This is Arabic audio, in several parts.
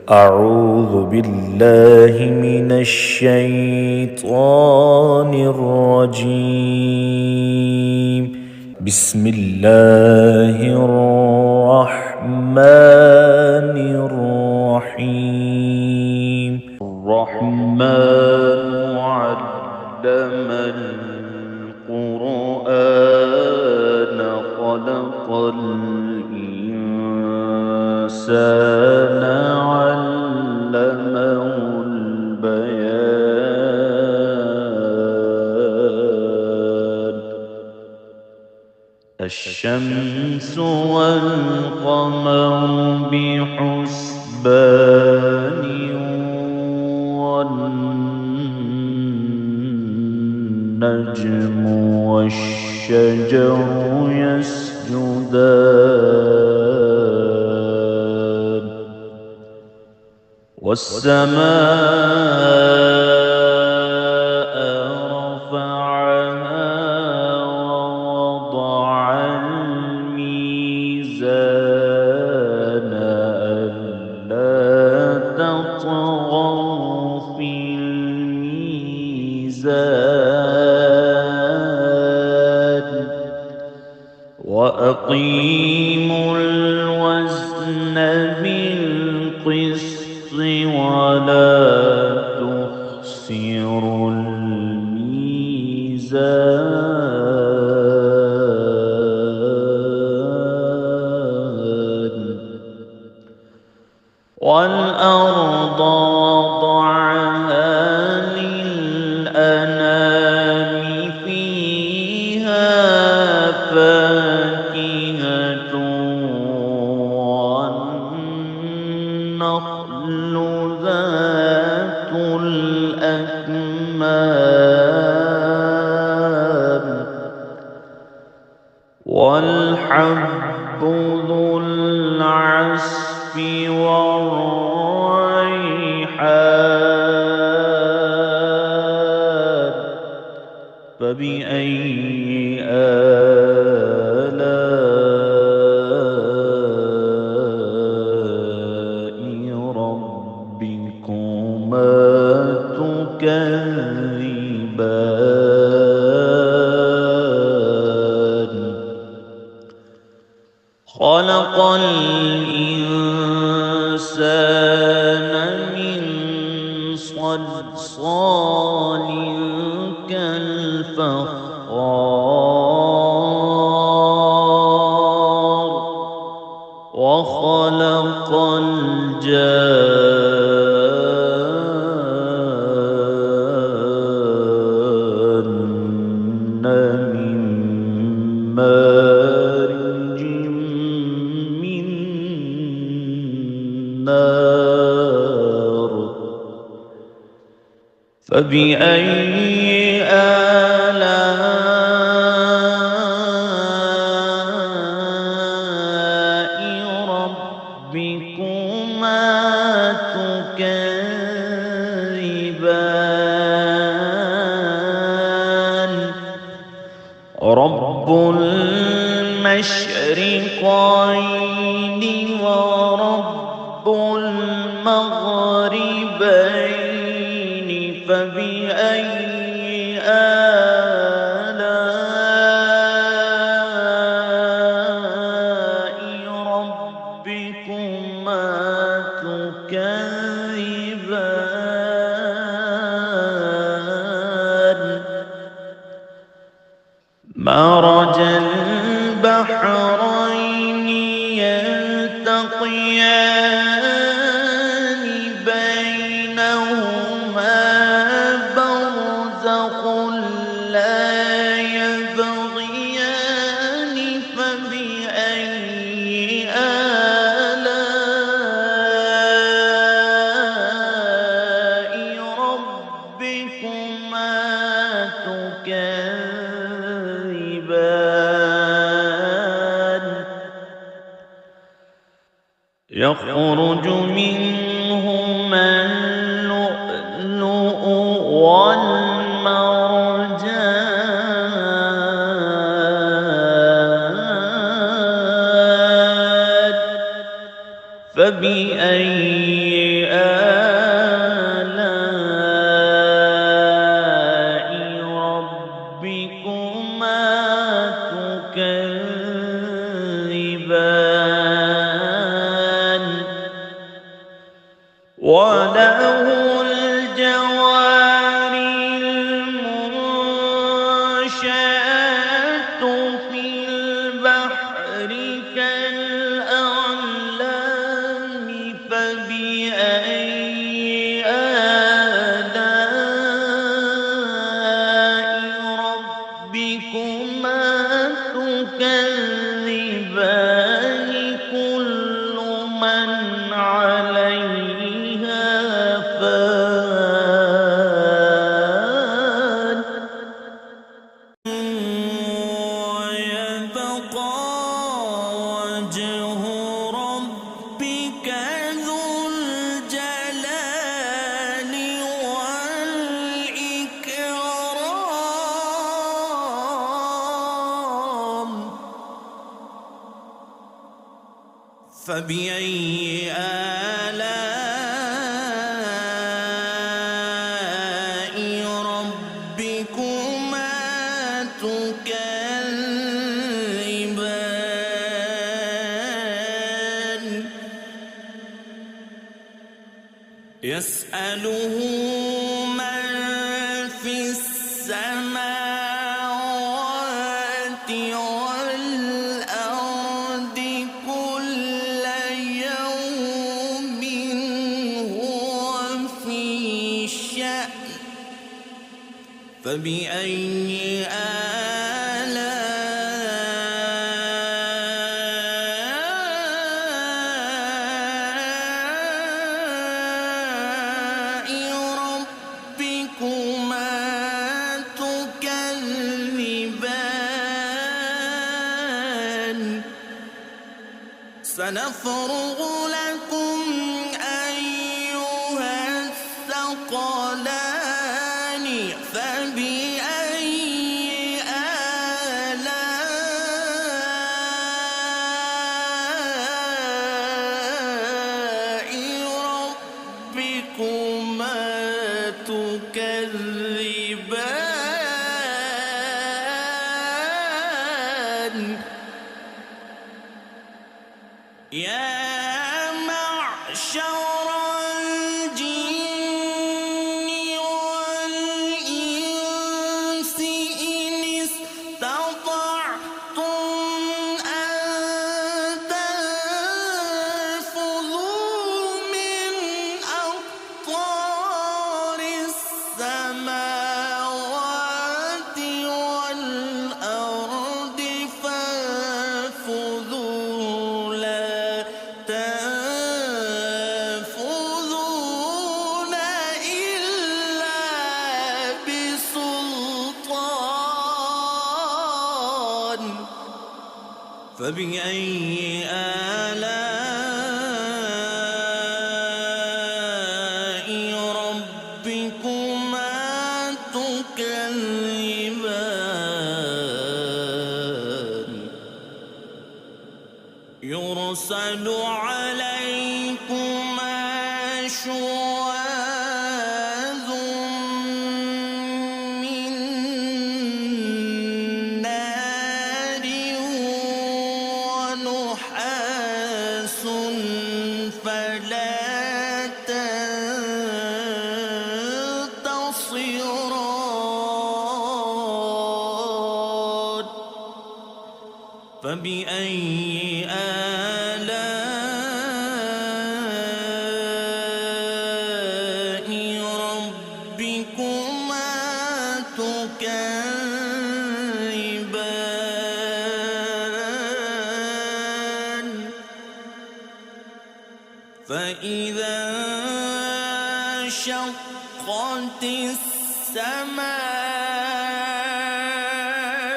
أعوذ بالله من الشيطان الرجيم. بسم الله الرحمن الرحيم. الرحمن علم القرآن خلق الإنسان علمه البيان. الشمس والقمر بحسبان والنجم والشجر يسجدان والسماء رفعها ووضع الميزان ألا تطغوا في الميزان وأقيموا الوزن بالقسط ولا تخسروا الميزان والأرض وضعها للأنام فيها فاكهة والنخل ذات الأكمام والحب ذو العصف والريحان. فبأي آلاء ربكما تكذبان. خلق الإنسان من صلصال كالفخار وخلق الجان من مارج من نار. فبأي آلاء ربكما تكذبان. رب المشرقين ورب المغربين. فبأي آلاء ربكما تكذبان. مرج البحرين يلتقيان بينهما برزخ لا يبغيان. فبأي آلاء ربكما تكذبان. يخرج منهما اللؤلؤ والمرجان. فبأي وله الجوار المنشآت في البحر كالأعلام فبأي آلاء ربكما تكذبان كل من عليها فان ويبقى وجه ربك ذو الجلال والإكرام فبأي آلاء ربكما تكذبان يسأله من في السماوات والأرض كل يوم هو في شأن فبأي آلاء ربكما تكذبان سنفرغ لكم أيها الثقلان فبأي آلاء ربكما تكذبان يا معشر الجن والإنس إن استطعتم أن تنفذوا من أقطار السماوات والأرض فانفذوا لا تنفذون إلا بسلطان فبأي آلاء ربكما تكذبان يرسل عليكما شواظ من نار ونحاس فلا تنتصران فبأي آلاء ربكما تكذبان فإذا انشقت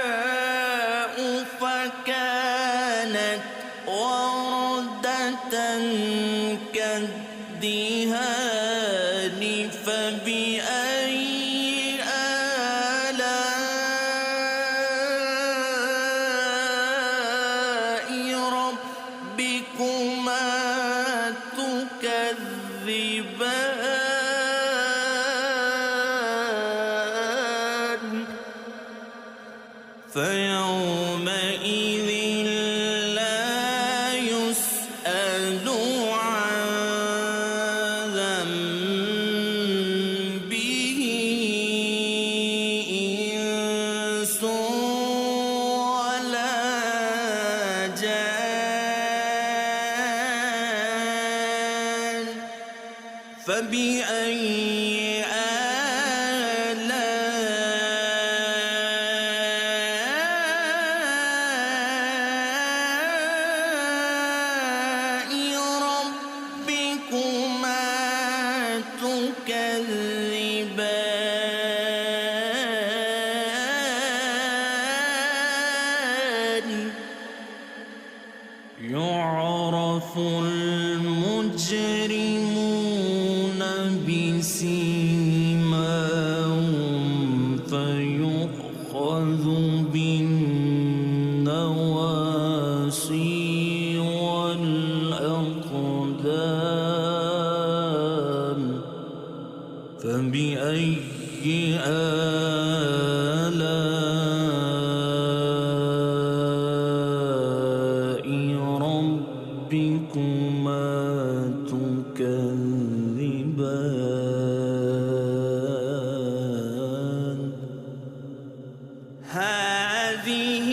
السماء فكانت وردة كالدهان فبأي آلاء ربكما تكذبان فيومئذ لا يسأل عن فبأي آلاء ربكما تكذبان يعرف المجرمون بسيماهم فيؤخذ بالنواصي والأقدام فبأي آلاء ربكما تكذبان هذه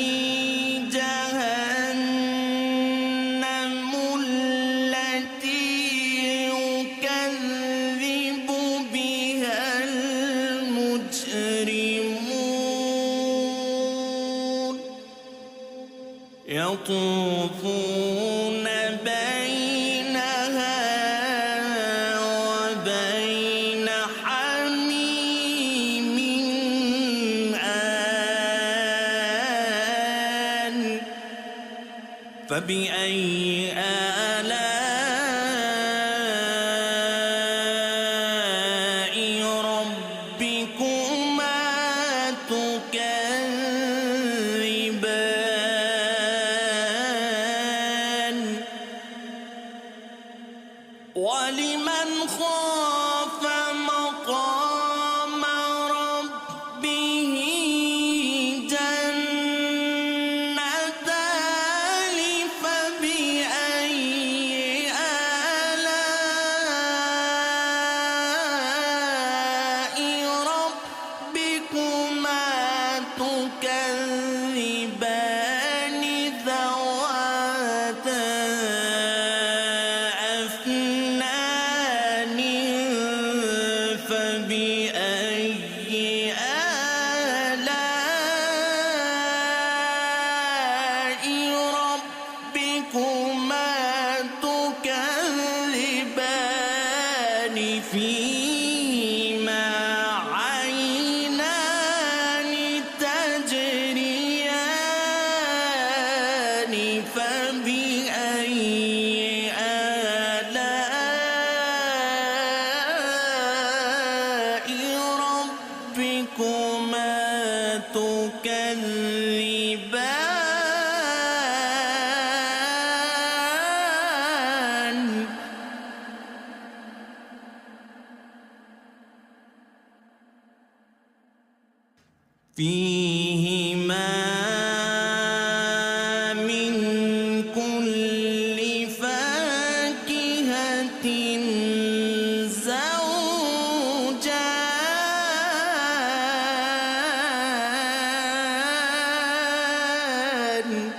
جهنم التي يكذب بها المجرمون يطوفون بينها وبين حميم آن فبأي آلاء ربكما تكذبان ولمن خاف مقام ربه جنتان فبأي آلاء ربكما تكذبان ذواتا أفنان فبأي آلاء ربكما تكذبان فيهما عينان تجريان فبأي آلاء ربكما تكذبان فيهما من كل فاكهة زوجان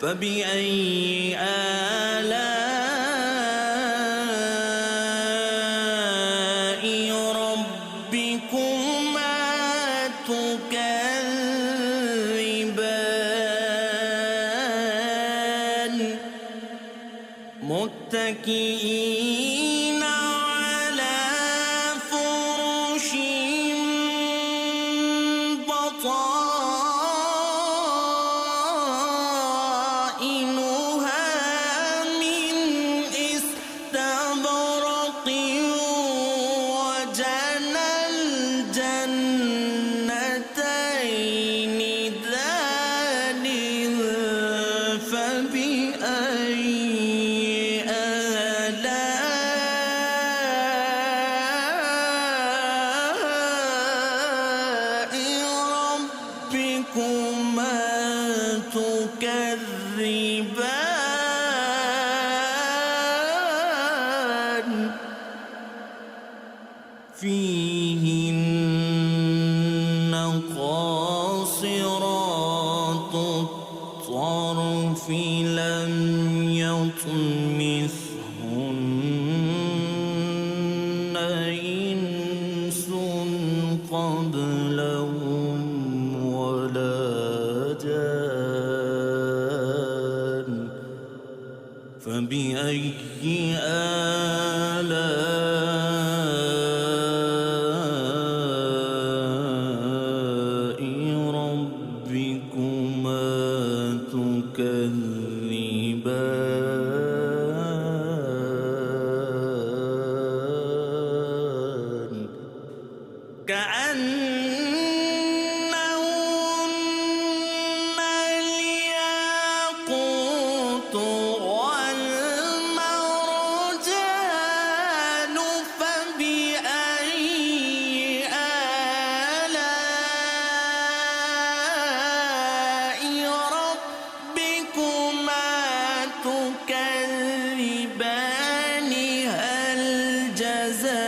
فبأي آلاء ربكما تكذبان متكئين على فرش بطائنها من استبرق وجنى الجنتين دان فبأي آلاء ربكما تكذبان فيهن قاصرات الطرف لم يطمثهن كأنهن الياقوت والمرجان فبأي آلاء ربكما تكذبان هل جزاء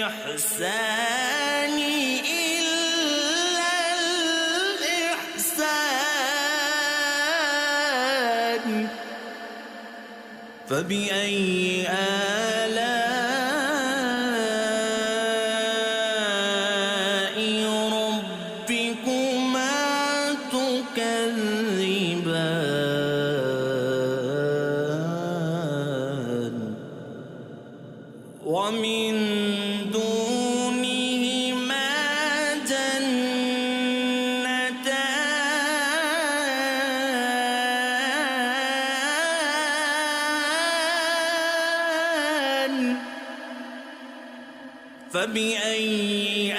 الإحسان إلا الإحسان فبأي آلاء ربكما تكذبان ومن دونهما جنتان فبأي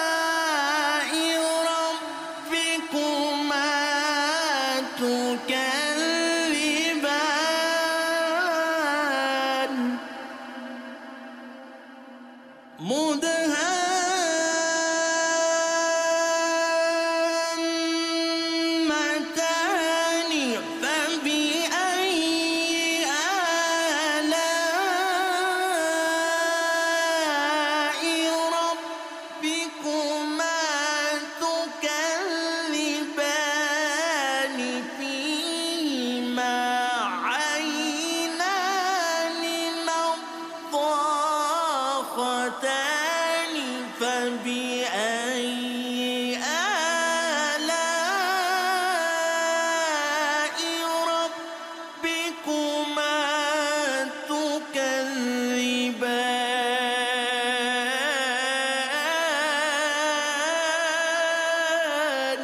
آلاء ربكما تكذبان مدهامتان فبأي آلاء ربكما تكذبان فيهما عينان نضاختان فبأي آلاء ربكما تكذبان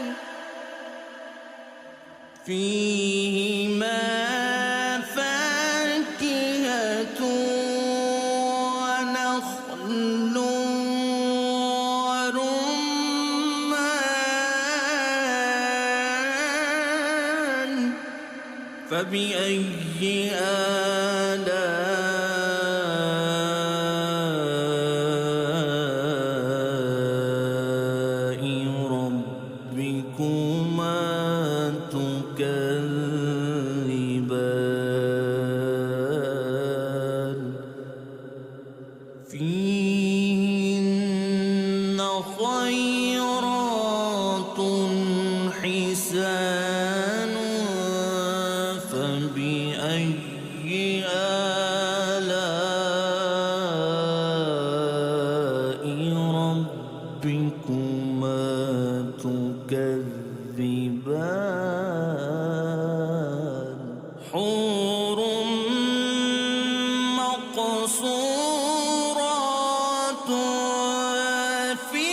فيهما فاكهة ونخل ورمان فبأي آلاء ربكما تكذبان فيهن خيرات حسان فبأي آلاء ربكما تكذبان حور مقصورات في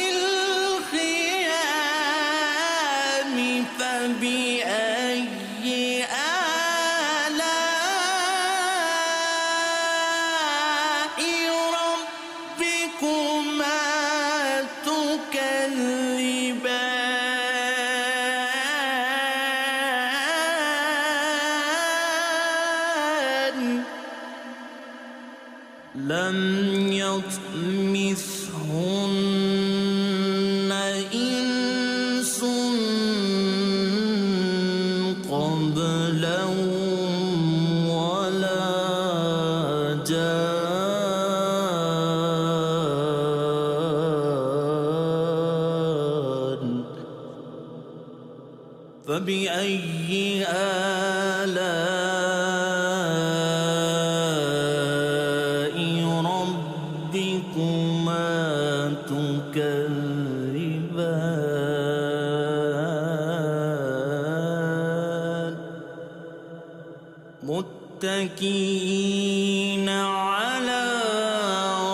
الخيام فبأي آلاء ربكما تكذبان لم يطمثهن إنس قبلهم ولا جان فبأي آلاء ربكما تكذبان متكئين على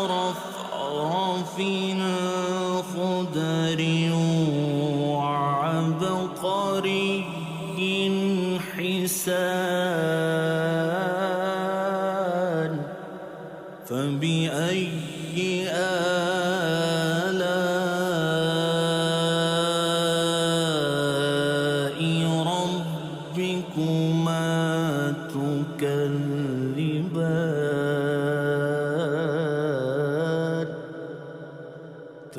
رفرف خضر وعبقر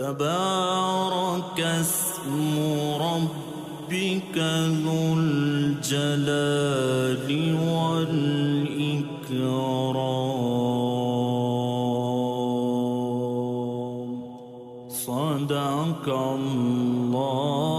تبارك اسم ربك ذو الجلال والإكرام. صدق الله